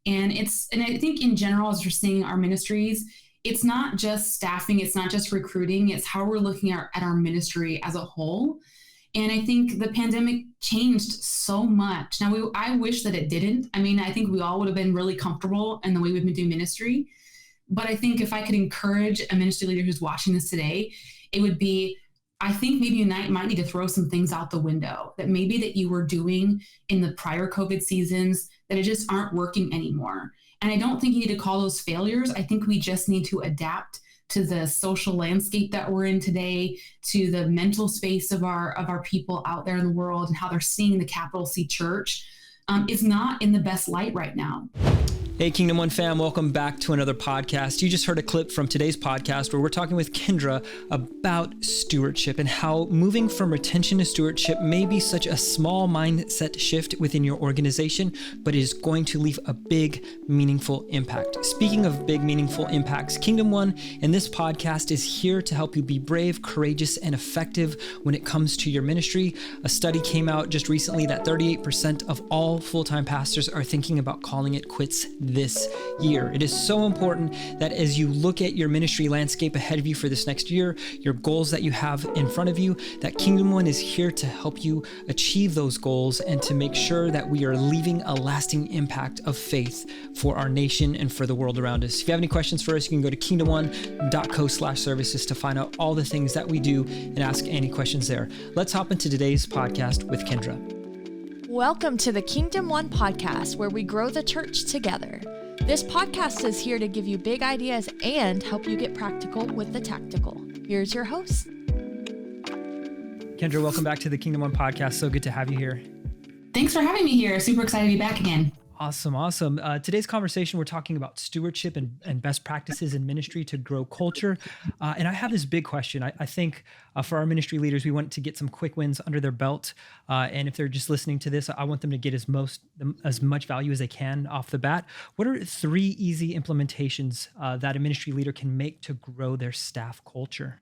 And I think in general, as we're seeing our ministries, it's not just staffing, it's not just recruiting, it's how we're looking at our ministry as a whole. And I think the pandemic changed so much. Now, I wish that it didn't. I mean, I think we all would have been really comfortable in the way we've been doing ministry. But I think if I could encourage a ministry leader who's watching this today, it would be, I think maybe you might need to throw some things out the window that maybe that you were doing in the prior COVID seasons that it just aren't working anymore. And I don't think you need to call those failures. I think we just need to adapt to the social landscape that we're in today, to the mental space of our people out there in the world and how they're seeing the capital C church is not in the best light right now. Hey, Kingdom One fam, welcome back to another podcast. You just heard a clip from today's podcast where we're talking with Kendra about stewardship and how moving from retention to stewardship may be such a small mindset shift within your organization, but it is going to leave a big, meaningful impact. Speaking of big, meaningful impacts, Kingdom One and this podcast is here to help you be brave, courageous, and effective when it comes to your ministry. A study came out just recently that 38% of all full-time pastors are thinking about calling it quits this year. It is so important that as you look at your ministry landscape ahead of you for this next year, your goals that you have in front of you, that Kingdom One is here to help you achieve those goals and to make sure that we are leaving a lasting impact of faith for our nation and for the world around us. If you have any questions for us, you can go to kingdomone.co/services to find out all the things that we do and ask any questions there. Let's hop into today's podcast with Kendra. Welcome to the Kingdom One podcast, where we grow the church together. This podcast is here to give you big ideas and help you get practical with the tactical. Here's your host. Kendra, welcome back to the Kingdom One podcast. So good to have you here. Thanks for having me here. Super excited to be back again. Awesome. Today's conversation, we're talking about stewardship and best practices in ministry to grow culture. And I have this big question. I think for our ministry leaders, we want to get some quick wins under their belt. And if they're just listening to this, I want them to get as much value as they can off the bat. What are 3 easy implementations that a ministry leader can make to grow their staff culture?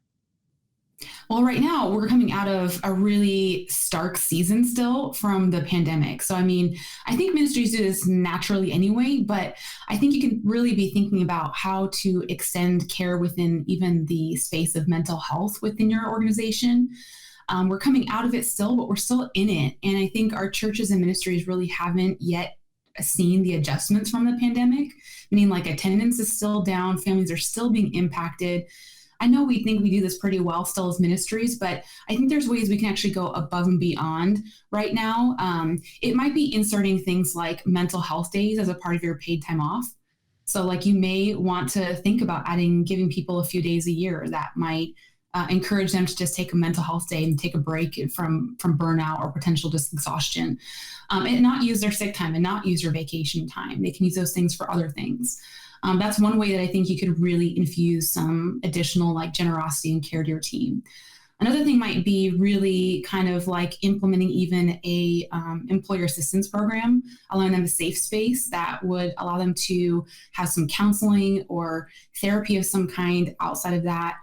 Well, right now we're coming out of a really stark season still from the pandemic. So, I mean, I think ministries do this naturally anyway, but I think you can really be thinking about how to extend care within even the space of mental health within your organization. We're coming out of it still, but we're still in it. And I think our churches and ministries really haven't yet seen the adjustments from the pandemic, meaning like attendance is still down, families are still being impacted. I know we think we do this pretty well still as ministries, but I think there's ways we can actually go above and beyond right now. It might be inserting things like mental health days as a part of your paid time off. So like you may want to think about giving people a few days a year that might encourage them to just take a mental health day and take a break from burnout or potential just exhaustion, and not use their sick time and not use their vacation time. They can use those things for other things. That's one way that I think you could really infuse some additional like generosity and care to your team. Another thing might be really kind of like implementing even a employer assistance program, allowing them a safe space that would allow them to have some counseling or therapy of some kind outside of that.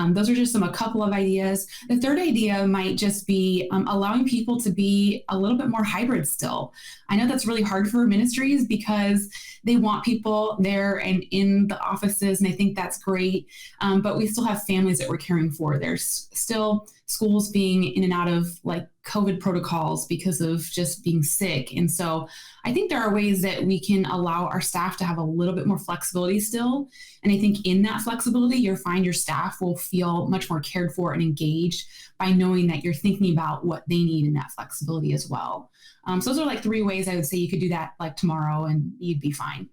Those are just a couple of ideas. The third idea might just be allowing people to be a little bit more hybrid still. I know that's really hard for ministries because they want people there and in the offices, and I think that's great. But we still have families that we're caring for. There's still schools being in and out of like COVID protocols because of just being sick. And so I think there are ways that we can allow our staff to have a little bit more flexibility still. And I think in that flexibility, you'll find your staff will feel much more cared for and engaged by knowing that you're thinking about what they need in that flexibility as well. So those are like 3 ways I would say you could do that like tomorrow and you'd be fine.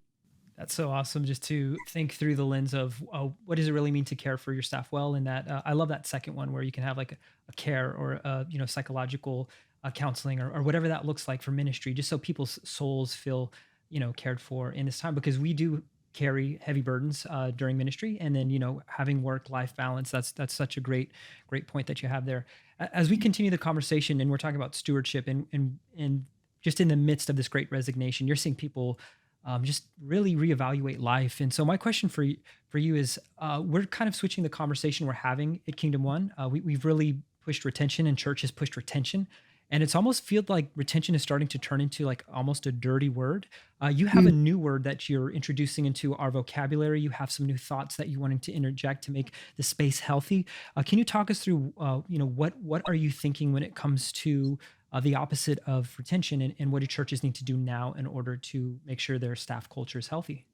That's so awesome, just to think through the lens of what does it really mean to care for your staff well. And that I love that second one where you can have like a care or psychological counseling or whatever that looks like for ministry, just so people's souls feel cared for in this time, because we do carry heavy burdens during ministry, and then having work-life balance. That's such a great point that you have there. As we continue the conversation, and we're talking about stewardship, and just in the midst of this great resignation, you're seeing people just really reevaluate life. And so my question for you is, we're kind of switching the conversation we're having at Kingdom One. We've really pushed retention, and church has pushed retention. And it's almost feels like retention is starting to turn into like almost a dirty word. You have a new word that you're introducing into our vocabulary. You have some new thoughts that you wanted to interject to make the space healthy. Can you talk us through, what are you thinking when it comes to the opposite of retention, and what do churches need to do now in order to make sure their staff culture is healthy?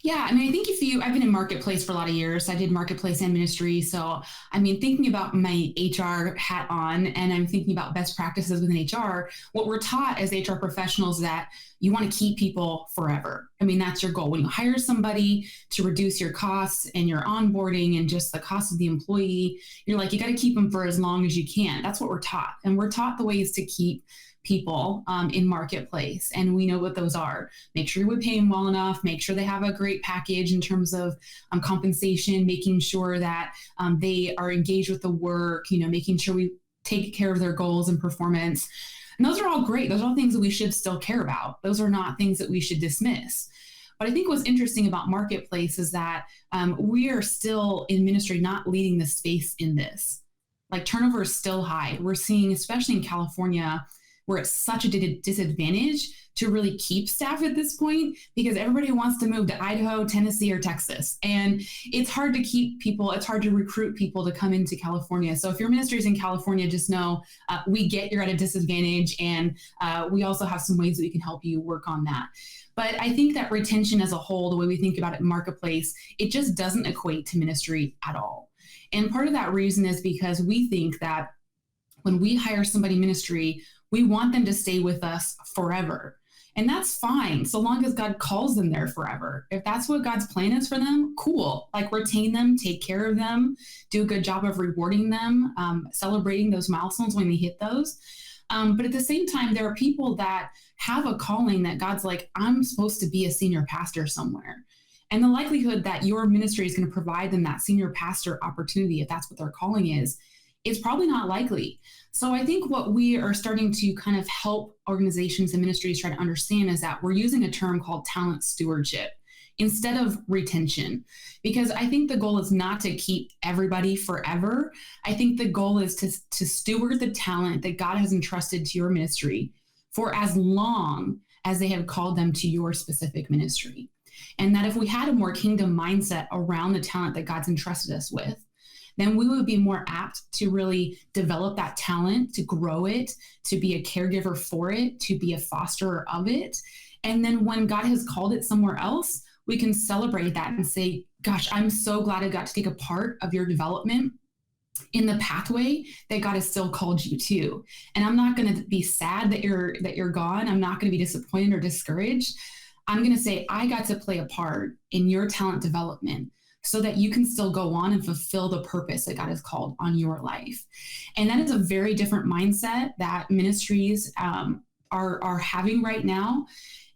Yeah, I think I've been in marketplace for a lot of years. I did marketplace and ministry. So, thinking about my HR hat on, and I'm thinking about best practices within HR, what we're taught as HR professionals is that you want to keep people forever. That's your goal. When you hire somebody to reduce your costs and your onboarding and just the cost of the employee, you're like, you got to keep them for as long as you can. That's what we're taught. And we're taught the ways to keep people in marketplace, and we know what those are. Make sure we pay them well enough, make sure they have a great package in terms of compensation, making sure that they are engaged with the work, making sure we take care of their goals and performance. And those are all great. Those are all things that we should still care about. Those are not things that we should dismiss. But I think what's interesting about marketplace is that we are still in ministry not leading the space in this. Like, turnover is still high. We're seeing, especially in California, we're at such a disadvantage to really keep staff at this point because everybody wants to move to Idaho, Tennessee, or Texas. And it's hard to keep people, it's hard to recruit people to come into California. So if your ministry is in California, just know we get you're at a disadvantage, and we also have some ways that we can help you work on that. But I think that retention as a whole, the way we think about it in marketplace, it just doesn't equate to ministry at all. And part of that reason is because we think that when we hire somebody in ministry, we want them to stay with us forever. And that's fine, so long as God calls them there forever. If that's what God's plan is for them, cool. Like, retain them, take care of them, do a good job of rewarding them, celebrating those milestones when they hit those. But at the same time, there are people that have a calling that God's like, I'm supposed to be a senior pastor somewhere. And the likelihood that your ministry is going to provide them that senior pastor opportunity, if that's what their calling is probably not likely. So I think what we are starting to kind of help organizations and ministries try to understand is that we're using a term called talent stewardship instead of retention, because I think the goal is not to keep everybody forever. I think the goal is to steward the talent that God has entrusted to your ministry for as long as they have called them to your specific ministry. And that if we had a more kingdom mindset around the talent that God's entrusted us with, then we would be more apt to really develop that talent, to grow it, to be a caregiver for it, to be a fosterer of it. And then when God has called it somewhere else, we can celebrate that and say, gosh, I'm so glad I got to take a part of your development in the pathway that God has still called you to. And I'm not going to be sad that you're gone. I'm not going to be disappointed or discouraged. I'm going to say, I got to play a part in your talent development so that you can still go on and fulfill the purpose that God has called on your life. And that is a very different mindset that ministries are having right now.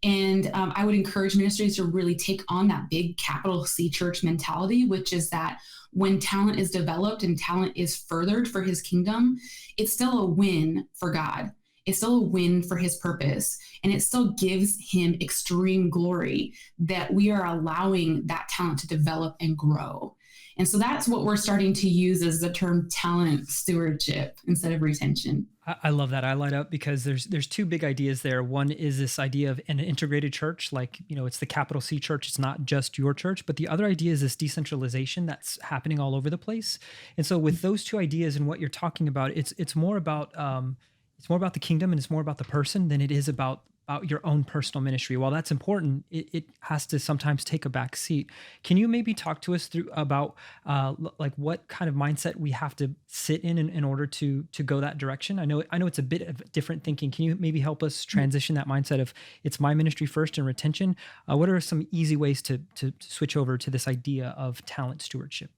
And I would encourage ministries to really take on that big capital C church mentality, which is that when talent is developed and talent is furthered for his kingdom, it's still a win for God. It's still a win for his purpose. And it still gives him extreme glory that we are allowing that talent to develop and grow. And so that's what we're starting to use as the term talent stewardship instead of retention. I love that. I light up because there's two big ideas there. One is this idea of an integrated church, like, it's the capital C church. It's not just your church, but the other idea is this decentralization that's happening all over the place. And so with those two ideas and what you're talking about, it's more about the kingdom and it's more about the person than it is about your own personal ministry. While that's important, it has to sometimes take a back seat. Can you maybe talk to us through about like what kind of mindset we have to sit in order to go that direction? I know it's a bit of different thinking. Can you maybe help us transition that mindset of it's my ministry first and retention? What are some easy ways to switch over to this idea of talent stewardship?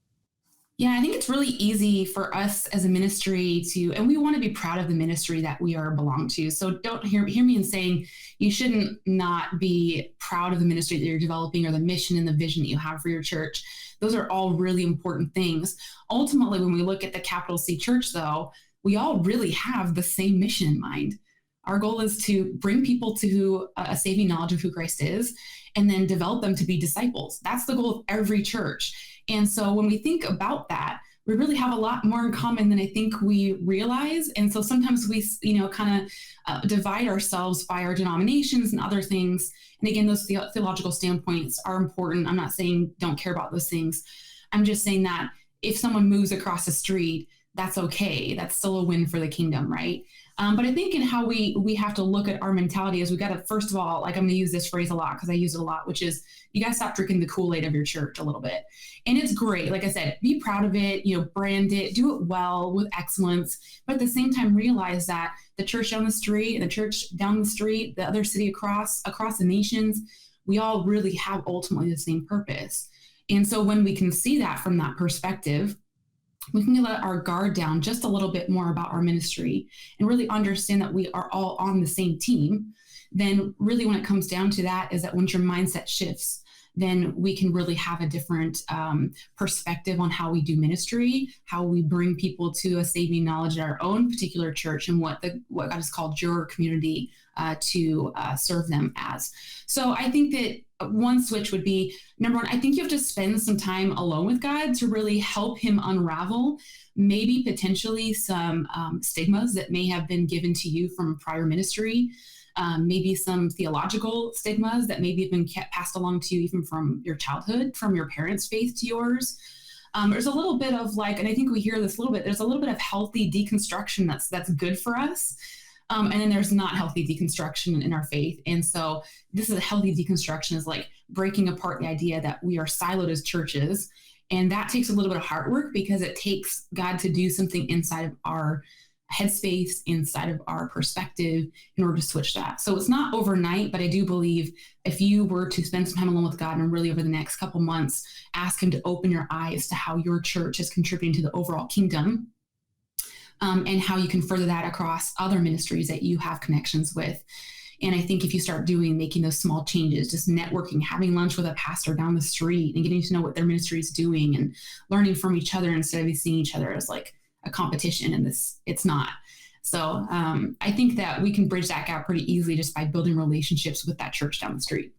Yeah, I think it's really easy for us as a ministry and we want to be proud of the ministry that we belong to. So don't hear me in saying you shouldn't not be proud of the ministry that you're developing or the mission and the vision that you have for your church. Those are all really important things. Ultimately, when we look at the capital C church, though, we all really have the same mission in mind. Our goal is to bring people to a saving knowledge of who Christ is and then develop them to be disciples. That's the goal of every church. And so when we think about that, we really have a lot more in common than I think we realize. And so sometimes we, kind of divide ourselves by our denominations and other things. And again, those theological standpoints are important. I'm not saying don't care about those things. I'm just saying that if someone moves across the street, that's okay. That's still a win for the kingdom, right? But I think in how we have to look at our mentality is we got to, first of all, like I'm going to use this phrase a lot because I use it a lot, which is you got to stop drinking the Kool-Aid of your church a little bit. And it's great. Like I said, be proud of it, brand it, do it well with excellence. But at the same time, realize that the church down the street and the church down the street, the other city across the nations, we all really have ultimately the same purpose. And so when we can see that from that perspective, we can let our guard down just a little bit more about our ministry and really understand that we are all on the same team. Then really when it comes down to that is that once your mindset shifts, then we can really have a different perspective on how we do ministry, how we bring people to a saving knowledge in our own particular church and what God has called your community to serve them as. So I think that one switch would be, number one, I think you have to spend some time alone with God to really help him unravel maybe potentially some stigmas that may have been given to you from prior ministry, maybe some theological stigmas that maybe have been passed along to you even from your childhood, from your parents' faith to yours. There's a little bit of and I think we hear this a little bit, there's a little bit of healthy deconstruction that's good for us. And then there's not healthy deconstruction in our faith. And so this is a healthy deconstruction is like breaking apart the idea that we are siloed as churches. And that takes a little bit of hard work because it takes God to do something inside of our headspace, inside of our perspective in order to switch that. So it's not overnight, but I do believe if you were to spend some time alone with God and really over the next couple months, ask him to open your eyes to how your church is contributing to the overall kingdom. And how you can further that across other ministries that you have connections with. And I think if you start making those small changes, just networking, having lunch with a pastor down the street and getting to know what their ministry is doing and learning from each other instead of seeing each other as like a competition, and it's not. So I think that we can bridge that gap pretty easily just by building relationships with that church down the street.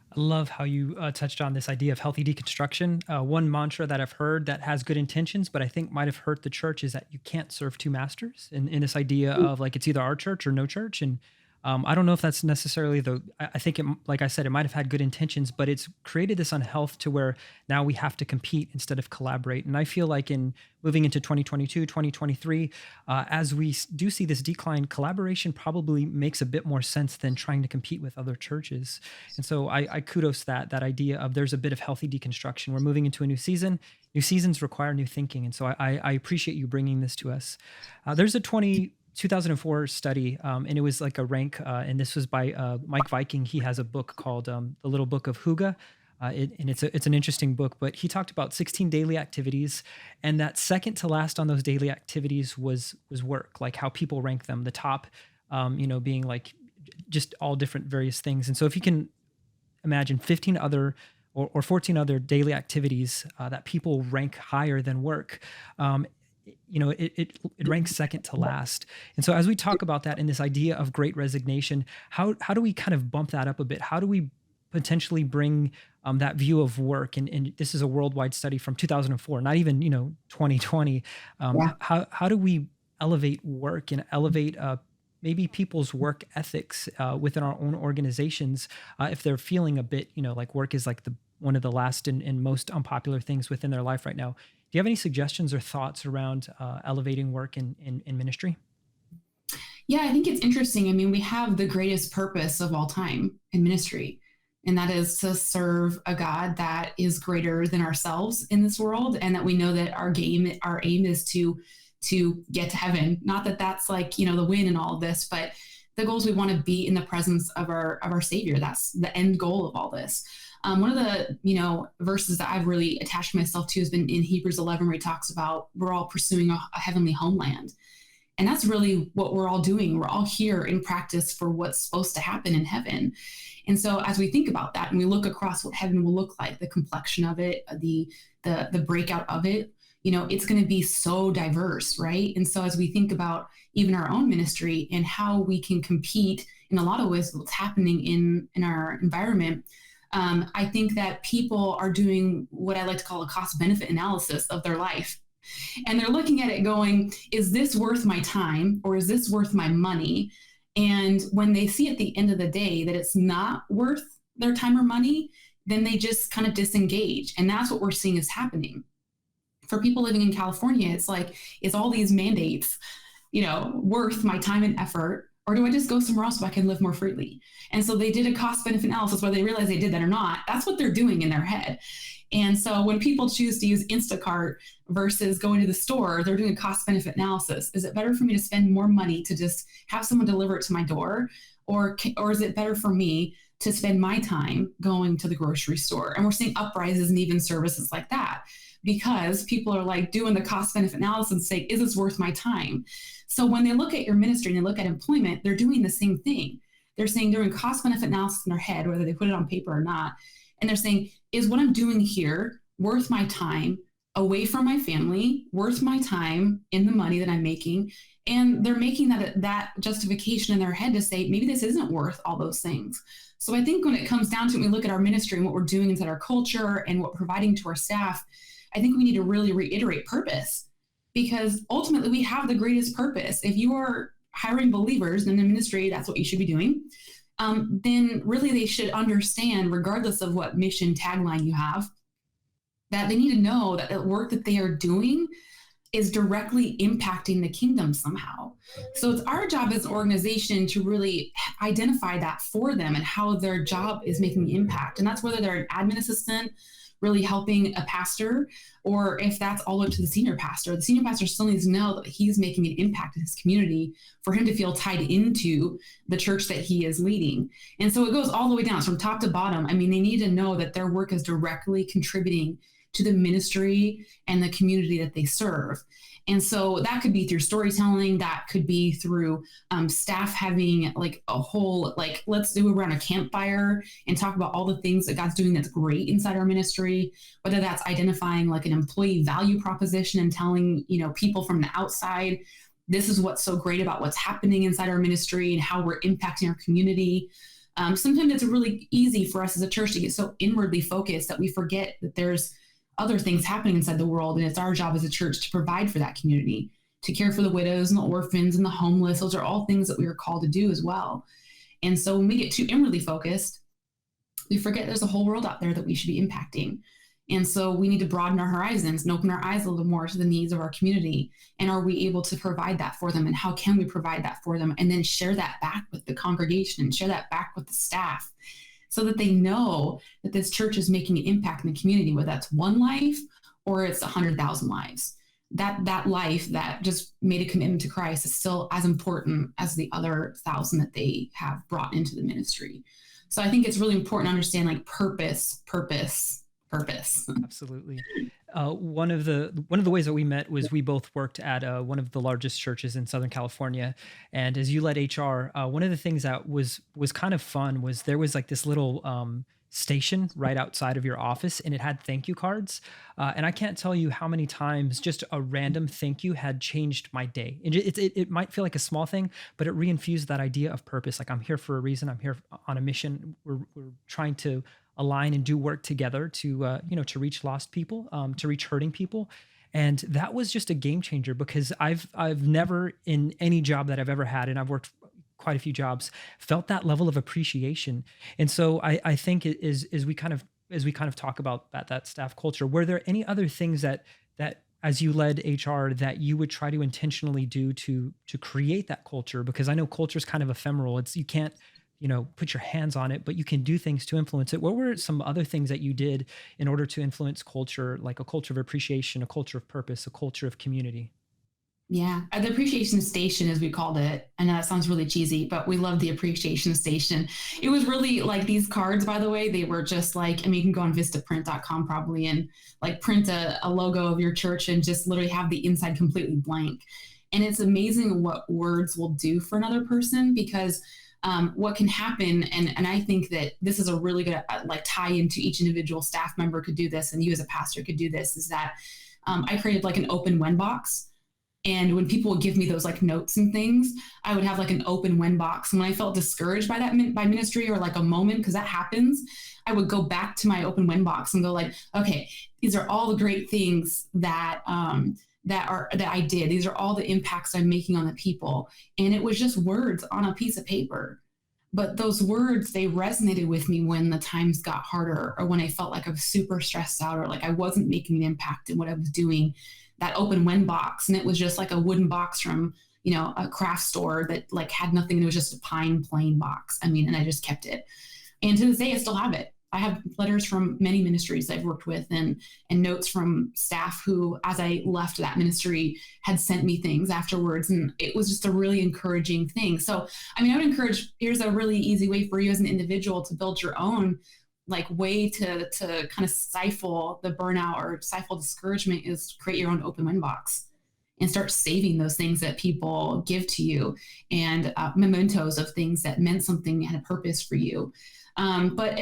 I love how you touched on this idea of healthy deconstruction. One mantra that I've heard that has good intentions, but I think might have hurt the church is that you can't serve two masters. And in this idea of like, it's either our church or no church. And I don't know if that's necessarily I think, like I said, it might have had good intentions, but it's created this unhealth to where now we have to compete instead of collaborate. And I feel like in moving into 2022, 2023, as we do see this decline, collaboration probably makes a bit more sense than trying to compete with other churches. And so I kudos that idea of there's a bit of healthy deconstruction. We're moving into a new season. New seasons require new thinking. And so I appreciate you bringing this to us. There's a 2004 study, and it was like a rank, and this was by Mike Viking. He has a book called The Little Book of Hygge, and it's an interesting book, but he talked about 16 daily activities, and that second to last on those daily activities was work, like how people rank them, the top, being like just all different various things. And so if you can imagine 15 other or 14 other daily activities that people rank higher than work, it ranks second to last. And so as we talk about that in this idea of great resignation, how do we kind of bump that up a bit? How do we potentially bring that view of work? And this is a worldwide study from 2004, not even, 2020. How do we elevate work and elevate maybe people's work ethics within our own organizations if they're feeling a bit, like work is like one of the last and most unpopular things within their life right now? Do you have any suggestions or thoughts around elevating work in ministry? Yeah, I think it's interesting. I mean, we have the greatest purpose of all time in ministry, and that is to serve a God that is greater than ourselves in this world, and that we know that our aim is to get to heaven. Not that that's like, the win in all of this, but the goal is we want to be in the presence of our Savior. That's the end goal of all this. One of the, verses that I've really attached myself to has been in Hebrews 11, where he talks about we're all pursuing a heavenly homeland. And that's really what we're all doing. We're all here in practice for what's supposed to happen in heaven. And so as we think about that and we look across what heaven will look like, the complexion of it, the breakout of it, it's going to be so diverse, right? And so as we think about even our own ministry and how we can compete in a lot of ways with what's happening in our environment, I think that people are doing what I like to call a cost-benefit analysis of their life. And they're looking at it going, is this worth my time or is this worth my money? And when they see at the end of the day that it's not worth their time or money, then they just kind of disengage. And that's what we're seeing is happening. For people living in California, it's like, is all these mandates, worth my time and effort? Or do I just go somewhere else so I can live more freely? And so they did a cost benefit analysis, whether they realize they did that or not. That's what they're doing in their head. And so when people choose to use Instacart versus going to the store, they're doing a cost benefit analysis. Is it better for me to spend more money to just have someone deliver it to my door? Or is it better for me to spend my time going to the grocery store? And we're seeing uprises and even services like that, because people are like doing the cost benefit analysis and saying, is this worth my time? So when they look at your ministry and they look at employment, they're doing the same thing. They're saying they're doing cost benefit analysis in their head, whether they put it on paper or not. And they're saying, is what I'm doing here worth my time away from my family, worth my time in the money that I'm making? And they're making that justification in their head to say, maybe this isn't worth all those things. So I think when it comes down to it, we look at our ministry and what we're doing inside our culture and what we're providing to our staff, I think we need to really reiterate purpose, because ultimately we have the greatest purpose. If you are hiring believers in the ministry, that's what you should be doing. Then really they should understand, regardless of what mission tagline you have, that they need to know that the work that they are doing is directly impacting the kingdom somehow. So it's our job as an organization to really identify that for them and how their job is making the impact. And that's whether they're an admin assistant really helping a pastor, or if that's all up to the senior pastor. The senior pastor still needs to know that he's making an impact in his community for him to feel tied into the church that he is leading. And so it goes all the way down, from top to bottom. I mean, they need to know that their work is directly contributing to the ministry and the community that they serve. And so that could be through storytelling, that could be through staff having like a whole, like, let's do around a campfire and talk about all the things that God's doing that's great inside our ministry, whether that's identifying like an employee value proposition and telling, people from the outside, this is what's so great about what's happening inside our ministry and how we're impacting our community. Sometimes it's really easy for us as a church to get so inwardly focused that we forget that there's other things happening inside the world. And it's our job as a church to provide for that community, to care for the widows and the orphans and the homeless. Those are all things that we are called to do as well. And so when we get too inwardly focused, we forget there's a whole world out there that we should be impacting. And so we need to broaden our horizons and open our eyes a little more to the needs of our community. And are we able to provide that for them? And how can we provide that for them? And then share that back with the congregation and share that back with the staff, so that they know that this church is making an impact in the community, whether that's one life or it's 100,000 lives. That life that just made a commitment to Christ is still as important as the other 1,000 that they have brought into the ministry. So I think it's really important to understand like purpose. Absolutely. One of the ways that we met was we both worked at one of the largest churches in Southern California. And as you led HR, one of the things that was kind of fun was there was like this little station right outside of your office, and it had thank you cards. And I can't tell you how many times just a random thank you had changed my day. It might feel like a small thing, but it reinfused that idea of purpose. Like, I'm here for a reason. I'm here on a mission. We're trying to align and do work together to reach lost people, to reach hurting people. And that was just a game changer, because I've never in any job that I've ever had, and I've worked quite a few jobs, felt that level of appreciation. And so I think as we kind of talk about that staff culture, were there any other things that as you led HR that you would try to intentionally do to create that culture? Because I know culture is kind of ephemeral. You can't put your hands on it, but you can do things to influence it. What were some other things that you did in order to influence culture, like a culture of appreciation, a culture of purpose, a culture of community? Yeah, the appreciation station, as we called it. I know that sounds really cheesy, but we love the appreciation station. It was really like these cards, by the way, they were just like, you can go on vistaprint.com probably and like print a logo of your church and just literally have the inside completely blank. And it's amazing what words will do for another person, because what can happen, and I think that this is a really good tie into each individual staff member could do this, and you as a pastor could do this, is that I created like an open when box. And when people would give me those like notes and things, I would have like an open when box. And when I felt discouraged by by ministry or like a moment, because that happens, I would go back to my open when box and go like, okay, these are all the great things that that I did. These are all the impacts I'm making on the people. And it was just words on a piece of paper. But those words, they resonated with me when the times got harder, or when I felt like I was super stressed out, or like I wasn't making an impact in what I was doing. That open when box, and it was just like a wooden box from, a craft store that like had nothing. And it was just a pine plain box. And I just kept it. And to this day, I still have it. I have letters from many ministries I've worked with, and notes from staff who, as I left that ministry, had sent me things afterwards. And it was just a really encouraging thing. So, I would encourage, here's a really easy way for you as an individual to build your own way to kind of stifle the burnout or stifle discouragement, is create your own open win box and start saving those things that people give to you, and mementos of things that meant something, had a purpose for you. But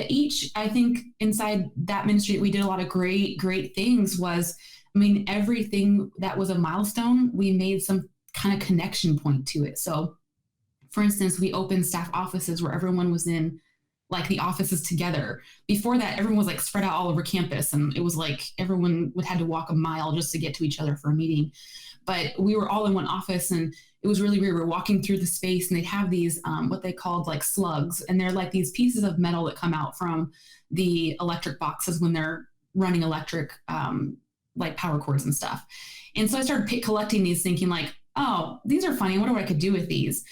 I think inside that ministry, we did a lot of great things. Everything that was a milestone, we made some kind of connection point to it. So for instance, we opened staff offices where everyone was in the offices together. Before that, everyone was spread out all over campus, and it was everyone had to walk a mile just to get to each other for a meeting. But we were all in one office, and it was really weird. We were walking through the space, and they'd have these, what they called slugs. And they're these pieces of metal that come out from the electric boxes when they're running electric, power cords and stuff. And so I started collecting these, thinking oh, these are funny. I wonder what I could do with these.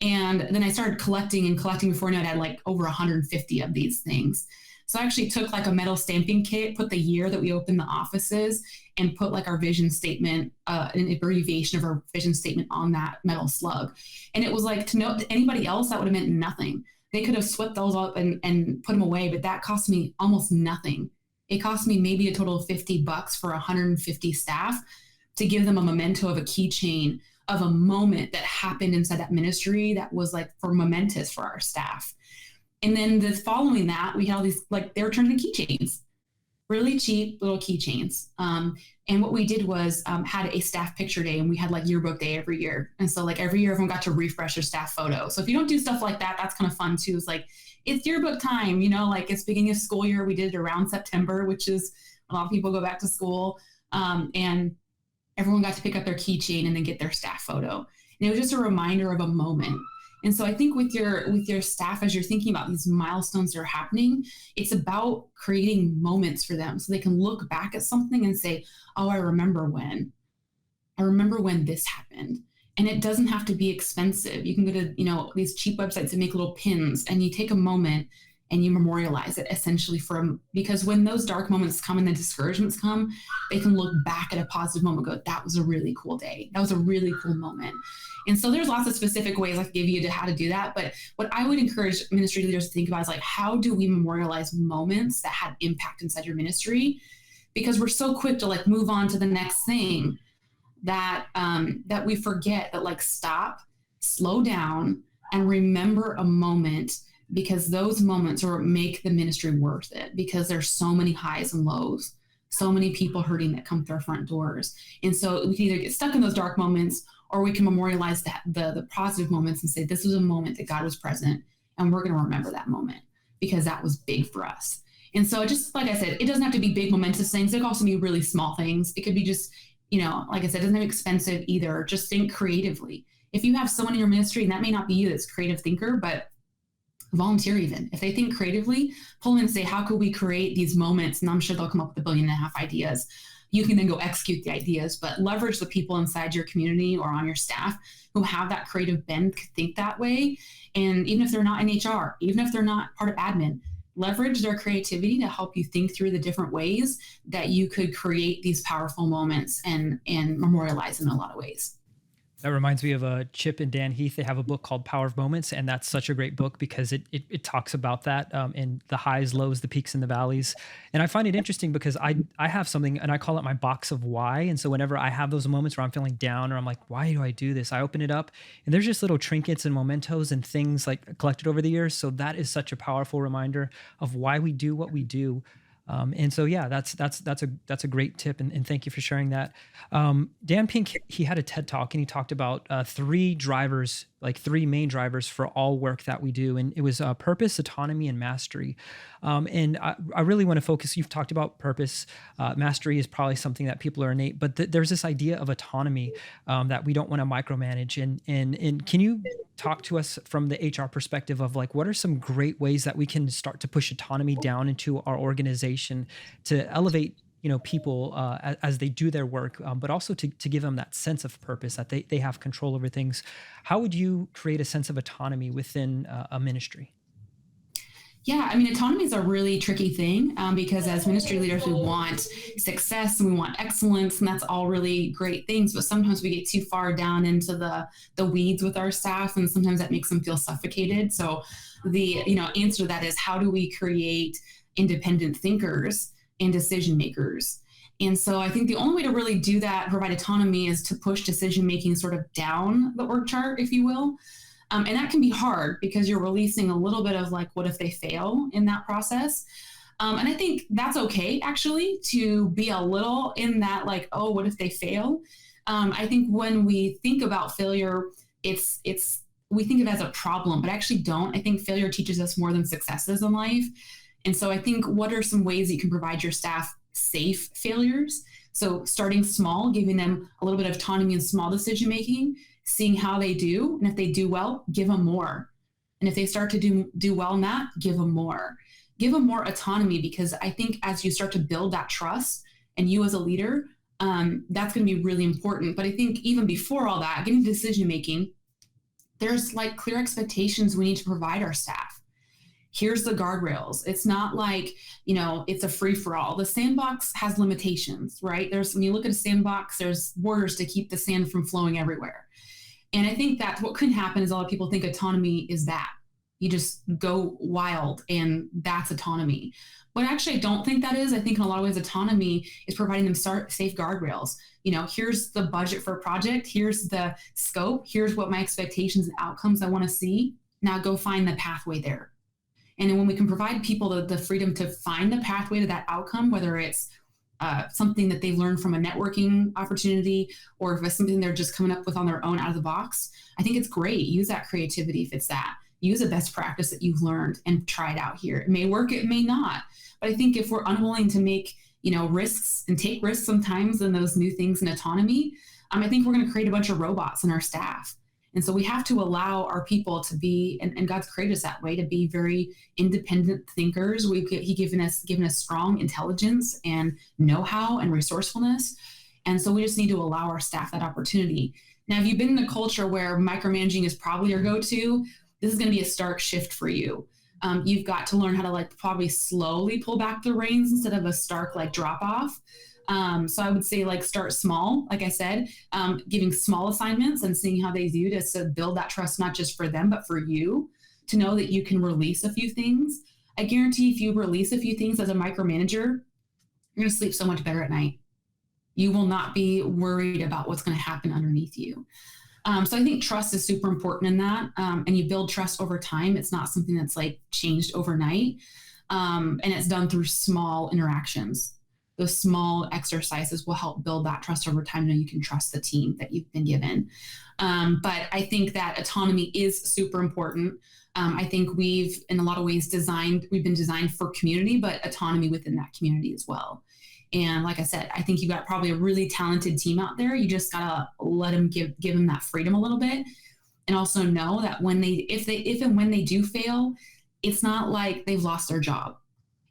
And then I started collecting before I knew it, I had over 150 of these things. So I actually took a metal stamping kit, put the year that we opened the offices, and put our vision statement, an abbreviation of our vision statement on that metal slug. And it was to anybody else, that would have meant nothing. They could have swept those up and put them away, but that cost me almost nothing. It cost me maybe a total of $50 for 150 staff to give them a memento of a keychain of a moment that happened inside that ministry that was momentous for our staff. And then following that, we had all these, they were turned into keychains, really cheap little keychains. And what we did was had a staff picture day, and we had yearbook day every year. And so every year everyone got to refresh their staff photo. So if you don't do stuff like that, that's kind of fun too. It's it's yearbook time, it's beginning of school year. We did it around September, which is a lot of people go back to school. And everyone got to pick up their keychain and then get their staff photo. And it was just a reminder of a moment. And so I think with your staff, as you're thinking about these milestones that are happening, it's about creating moments for them so they can look back at something and say, oh, I remember when this happened. And it doesn't have to be expensive. You can go to, these cheap websites that make little pins, and you take a moment and you memorialize it essentially because when those dark moments come and the discouragements come, they can look back at a positive moment and go, that was a really cool day. That was a really cool moment. And so there's lots of specific ways I can give you to how to do that. But what I would encourage ministry leaders to think about is how do we memorialize moments that had impact inside your ministry? Because we're so quick to move on to the next thing that we forget that stop, slow down, and remember a moment, because those moments make the ministry worth it, because there's so many highs and lows, so many people hurting that come through our front doors. And so we can either get stuck in those dark moments, or we can memorialize the positive moments and say, this was a moment that God was present, and we're going to remember that moment because that was big for us. And so just like I said, it doesn't have to be big momentous things. It can also be really small things. It could be just, like I said, it doesn't have to be expensive either. Just think creatively. If you have someone in your ministry, and that may not be you that's a creative thinker, but volunteer even. If they think creatively, pull in and say, how could we create these moments? And I'm sure they'll come up with 1.5 billion ideas. You can then go execute the ideas, but leverage the people inside your community or on your staff who have that creative bend, think that way. And even if they're not in HR, even if they're not part of admin, leverage their creativity to help you think through the different ways that you could create these powerful moments and memorialize them in a lot of ways. That reminds me of Chip and Dan Heath. They have a book called Power of Moments, and that's such a great book because it talks about that and the highs, lows, the peaks, and the valleys. And I find it interesting because I have something, and I call it my box of why. And so whenever I have those moments where I'm feeling down or I'm like, why do I do this? I open it up, and there's just little trinkets and mementos and things collected over the years. So that is such a powerful reminder of why we do what we do. And so, yeah, that's a great tip. And thank you for sharing that. Dan Pink, he had a TED Talk, and he talked about 3 drivers like three main drivers for all work that we do. And it was purpose, autonomy, and mastery. And I really want to focus, you've talked about purpose. Mastery is probably something that people are innate, but there's this idea of autonomy that we don't want to micromanage. And can you talk to us from the HR perspective of like, what are some great ways that we can start to push autonomy down into our organization to elevate people as they do their work, but also to give them that sense of purpose, that they have control over things. How would you create a sense of autonomy within a ministry? Yeah, I mean, autonomy is a really tricky thing because as ministry leaders, we want success and we want excellence, and that's all really great things. But sometimes we get too far down into the weeds with our staff, and sometimes that makes them feel suffocated. So the answer to that is, how do we create independent thinkers and decision makers? And so I think the only way to really do that, provide autonomy, is to push decision making sort of down the org chart, if you will. And that can be hard because you're releasing a little bit of like, what if they fail in that process? And I think that's okay, actually, to be a little in that, like, oh, what if they fail? I think when we think about failure, we think of it as a problem, but I actually don't. I think failure teaches us more than successes in life. And so I think, what are some ways that you can provide your staff safe failures? So starting small, giving them a little bit of autonomy in small decision making, seeing how they do. And if they do well, give them more. And if they start to do well in that, give them more. Give them more autonomy, because I think as you start to build that trust, and you as a leader, that's going to be really important. But I think even before all that, getting decision making, there's like clear expectations we need to provide our staff. Here's the guardrails. It's not like, it's a free for all. The sandbox has limitations, right? When you look at a sandbox, there's borders to keep the sand from flowing everywhere. And I think that what could happen is a lot of people think autonomy is that. You just go wild and that's autonomy. But actually, I don't think that is. I think in a lot of ways, autonomy is providing them safe guardrails. Here's the budget for a project. Here's the scope. Here's what my expectations and outcomes I want to see. Now go find the pathway there. And then when we can provide people the freedom to find the pathway to that outcome, whether it's something that they've learned from a networking opportunity, or if it's something they're just coming up with on their own out of the box, I think it's great. Use that creativity if it's that. Use a best practice that you've learned and try it out here. It may work, it may not. But I think if we're unwilling to make risks and take risks sometimes in those new things in autonomy, I think we're going to create a bunch of robots in our staff. And so we have to allow our people to be, and God's created us that way, to be very independent thinkers. He's given us strong intelligence and know-how and resourcefulness. And so we just need to allow our staff that opportunity. Now, if you've been in a culture where micromanaging is probably your go-to, this is going to be a stark shift for you. You've got to learn how to probably slowly pull back the reins instead of a stark drop off. So I would say start small, like I said, giving small assignments and seeing how they do to build that trust, not just for them, but for you, to know that you can release a few things. I guarantee if you release a few things as a micromanager, you're going to sleep so much better at night. You will not be worried about what's going to happen underneath you. So I think trust is super important in that. And you build trust over time. It's not something that's changed overnight. And it's done through small interactions. Those small exercises will help build that trust over time. Now you can trust the team that you've been given. But I think that autonomy is super important. I think we've, in a lot of ways, we've been designed for community, but autonomy within that community as well. And like I said, I think you've got probably a really talented team out there. You just gotta let them give them that freedom a little bit, and also know that if and when they do fail, it's not like they've lost their job.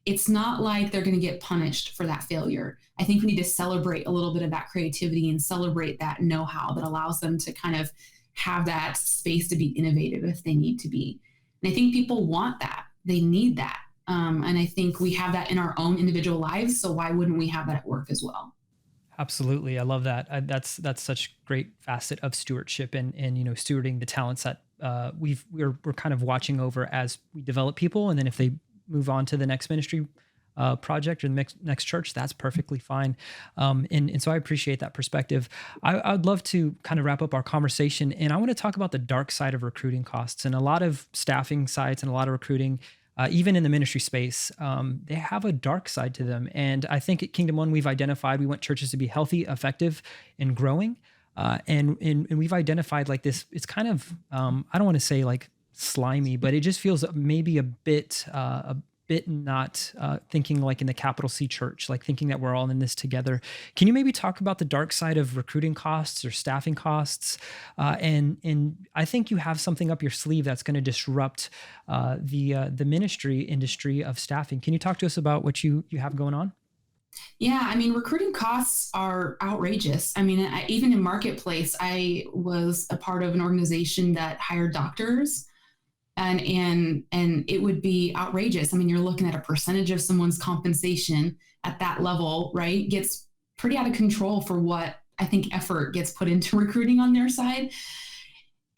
It's not like they're going to get punished for that failure. I think we need to celebrate a little bit of that creativity and celebrate that know-how that allows them to kind of have that space to be innovative if they need to be. And I think people want that. They need that. And I think we have that in our own individual lives. So why wouldn't we have that at work as well? Absolutely. I love that. That's such a great facet of stewardship and stewarding the talents that we're kind of watching over as we develop people. And then if they move on to the next ministry project or the next church, that's perfectly fine. And so I appreciate that perspective. I'd love to kind of wrap up our conversation, and I want to talk about the dark side of recruiting costs. And a lot of staffing sites and a lot of recruiting, even in the ministry space, they have a dark side to them. And I think at Kingdom One, we've identified we want churches to be healthy, effective, and growing. And we've identified like this, it's kind of, I don't want to say like slimy, but it just feels maybe a bit not thinking like in the capital C church, like thinking that we're all in this together. Can you maybe talk about the dark side of recruiting costs or staffing costs? And I think you have something up your sleeve that's going to disrupt the ministry industry of staffing. Can you talk to us about what you have going on? Yeah, I mean, recruiting costs are outrageous. I mean, even in Marketplace, I was a part of an organization that hired doctors, and it would be outrageous. I mean, you're looking at a percentage of someone's compensation at that level, right? Gets pretty out of control for what I think effort gets put into recruiting on their side.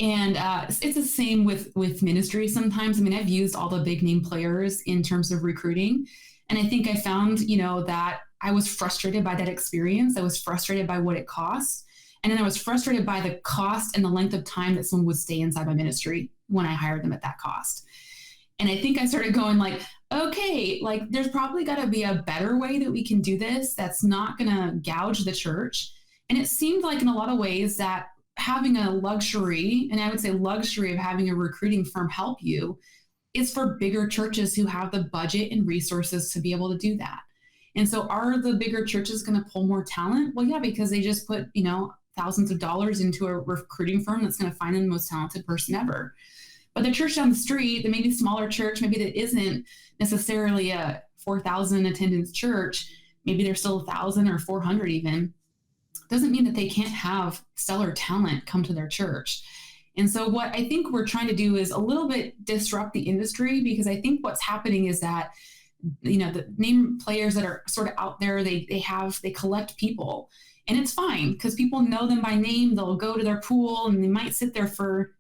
And it's the same with ministry sometimes. I mean, I've used all the big name players in terms of recruiting. And I think I found, that I was frustrated by that experience. I was frustrated by what it costs. And then I was frustrated by the cost and the length of time that someone would stay inside my ministry when I hired them at that cost. And I think I started going like, okay, like there's probably got to be a better way that we can do this that's not going to gouge the church. And it seemed like in a lot of ways that having a luxury, and I would say luxury of having a recruiting firm help you, is for bigger churches who have the budget and resources to be able to do that. And so are the bigger churches going to pull more talent? Well, yeah, because they just put, thousands of dollars into a recruiting firm that's going to find the most talented person ever. But the church down the street, the maybe smaller church, maybe that isn't necessarily a 4,000 attendance church, maybe there's still 1,000 or 400 even, doesn't mean that they can't have stellar talent come to their church. And so what I think we're trying to do is a little bit disrupt the industry, because I think what's happening is that, the name players that are sort of out there, they collect people, and it's fine because people know them by name. They'll go to their pool and they might sit there for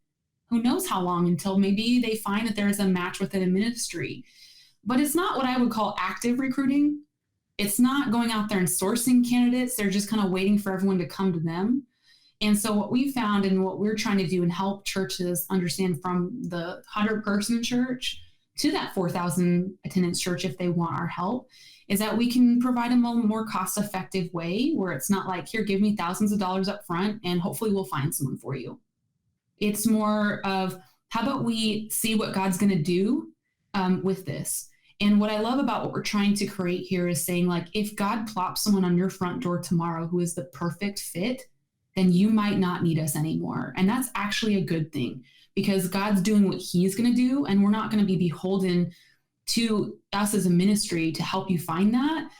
who knows how long until maybe they find that there's a match within a ministry. But it's not what I would call active recruiting. It's not going out there and sourcing candidates. They're just kind of waiting for everyone to come to them. And so what we found and what we're trying to do and help churches understand, from the 100-person church to that 4,000 attendance church, if they want our help, is that we can provide them a more cost-effective way where it's not like, here, give me thousands of dollars up front and hopefully we'll find someone for you. It's more of, how about we see what God's going to do with this? And what I love about what we're trying to create here is saying, like, if God plops someone on your front door tomorrow who is the perfect fit, then you might not need us anymore. And that's actually a good thing, because God's doing what he's going to do, and we're not going to be beholden to us as a ministry to help you find that.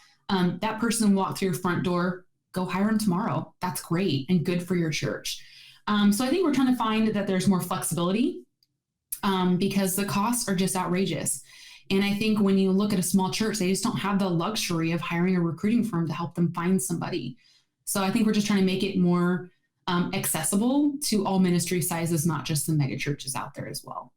That person walked through your front door, go hire them tomorrow. That's great and good for your church. So I think we're trying to find that there's more flexibility because the costs are just outrageous. And I think when you look at a small church, they just don't have the luxury of hiring a recruiting firm to help them find somebody. So I think we're just trying to make it more accessible to all ministry sizes, not just the mega churches out there as well.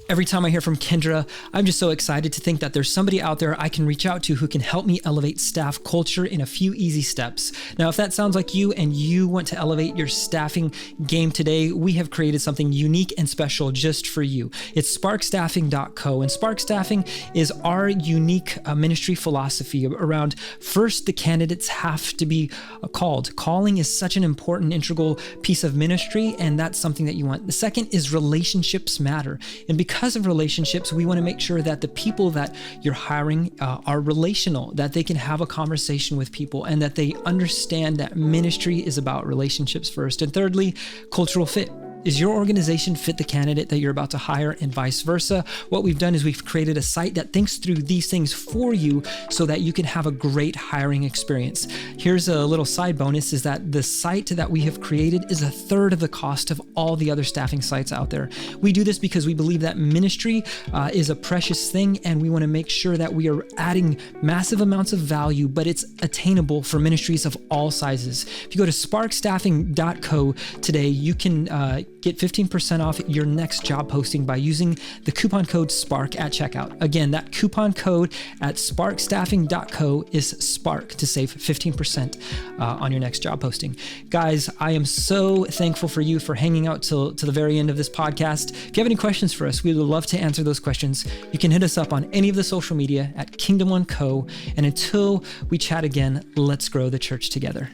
Every time I hear from Kendra, I'm just so excited to think that there's somebody out there I can reach out to who can help me elevate staff culture in a few easy steps. Now, if that sounds like you and you want to elevate your staffing game today, we have created something unique and special just for you. It's sparkstaffing.co, and Spark Staffing is our unique ministry philosophy around, first, the candidates have to be called. Calling is such an important, integral piece of ministry, and that's something that you want. The second is relationships matter. And because of relationships, we want to make sure that the people that you're hiring are relational, that they can have a conversation with people, and that they understand that ministry is about relationships first. And thirdly, cultural fit. Is your organization fit the candidate that you're about to hire, and vice versa? What we've done is we've created a site that thinks through these things for you so that you can have a great hiring experience. Here's a little side bonus, is that the site that we have created is 1/3 of the cost of all the other staffing sites out there. We do this because we believe that ministry is a precious thing, and we want to make sure that we are adding massive amounts of value, but it's attainable for ministries of all sizes. If you go to sparkstaffing.co today, you can get 15% off your next job posting by using the coupon code SPARK at checkout. Again, that coupon code at sparkstaffing.co is SPARK to save 15% on your next job posting. Guys, I am so thankful for you for hanging out to the very end of this podcast. If you have any questions for us, we would love to answer those questions. You can hit us up on any of the social media at Kingdom One Co. And until we chat again, let's grow the church together.